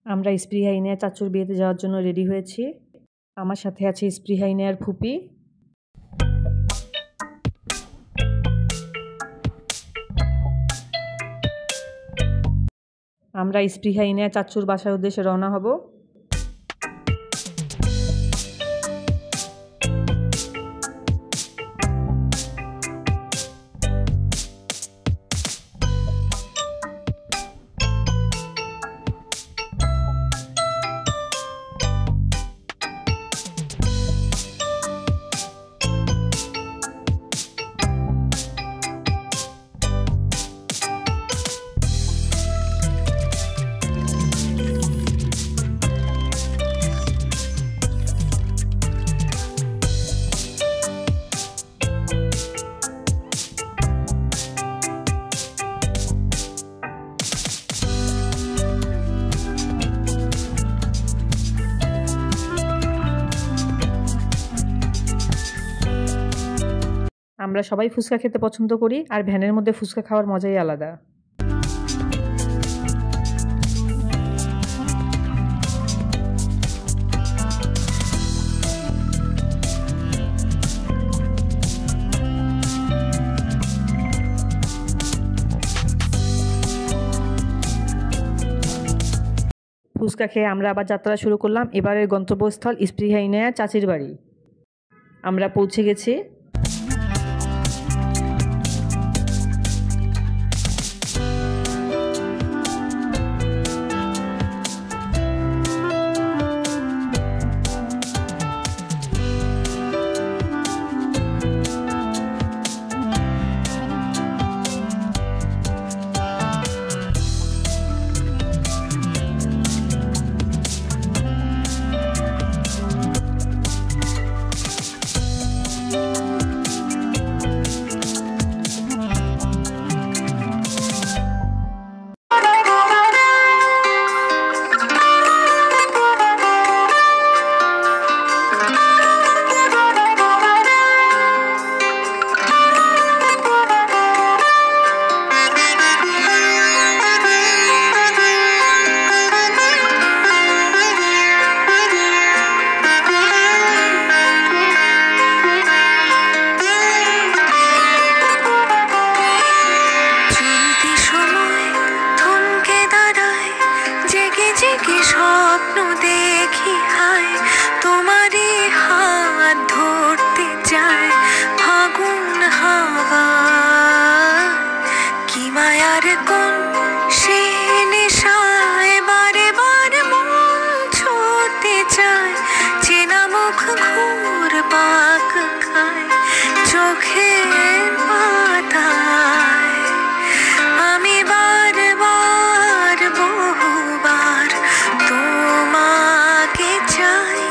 আমরা স্পৃহা ইনিয়া চাচুর বিয়েতে যাওয়ার জন্য রেডি হয়েছি। আমার সাথে আছে স্পৃহা ইনিয়ার ফুপি। আমরা স্পৃহা ইনিয়া চাচুর বাসার উদ্দেশ্যে রওনা হব। আমরা সবাই ফুচকা খেতে পছন্দ করি, আর ভ্যানের মধ্যে ফুচকা খাওয়ার মজাই আলাদা। ফুচকা খেয়ে আমরা আবার যাত্রা শুরু করলাম। এবারের গন্তব্যস্থল স্পৃহা ইনিয়া চাচির বাড়ি। আমরা পৌঁছে গেছি। স্বপ্ন দেখি হায় তোমারই হাত ধরতে যায় ফাগুন হাওয়া কি মায়ার কোন সে নেশায় বারে বারে মন ছুটতে চায় চেনা মুখ ঘুর পাক খায় চোখের পাতায় আমি বারবার বহুবার তোমাকে চাই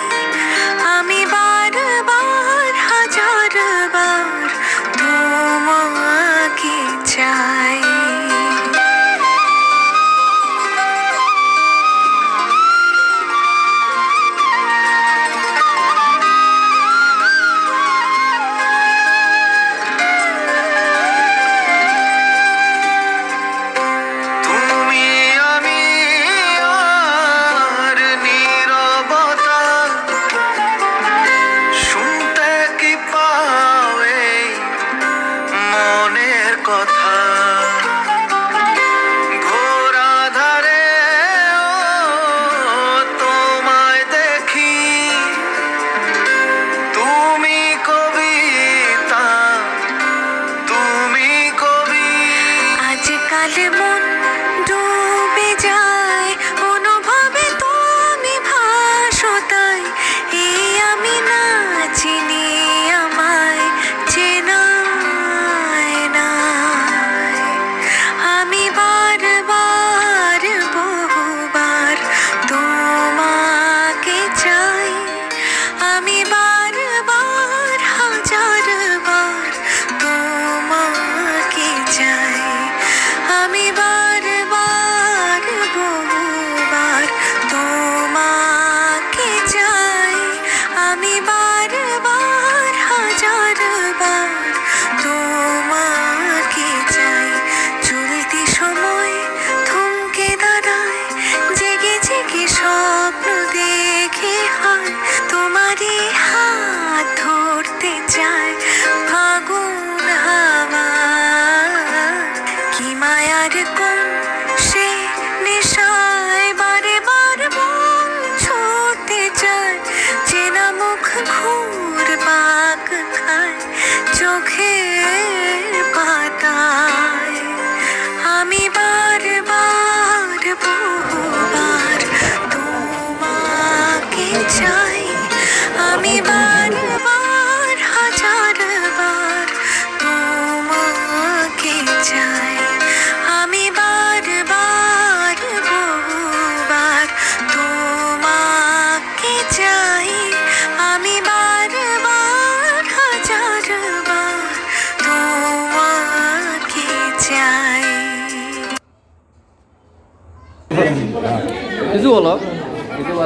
বলো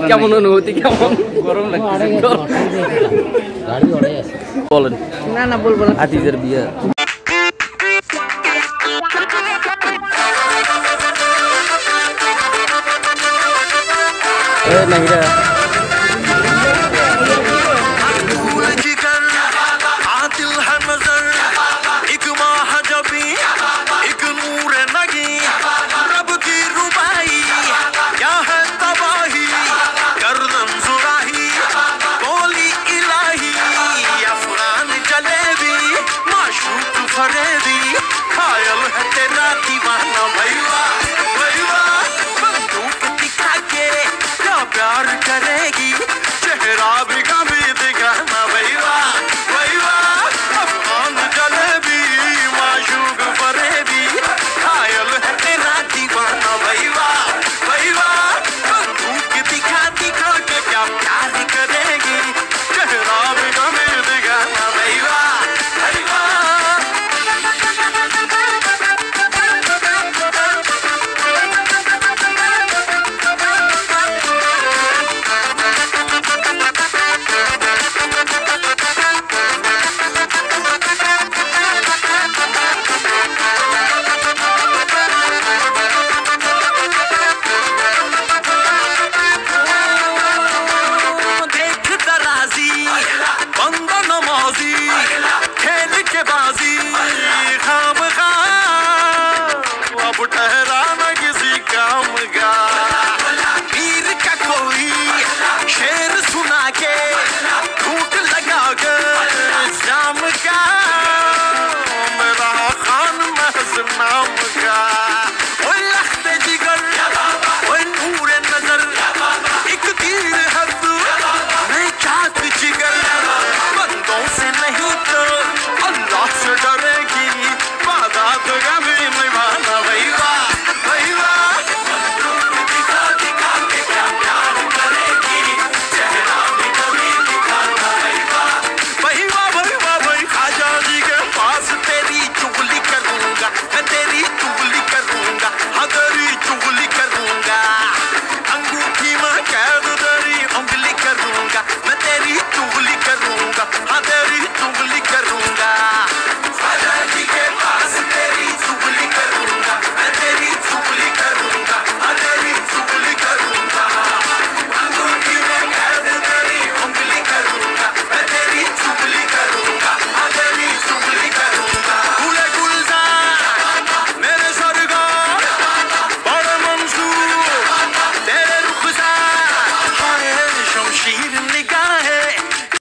কেমন অনুভূতি, কেমন গরম লাগছে? বলেন। না না বলবো না। আতিজের বিয়ে। নাহিরা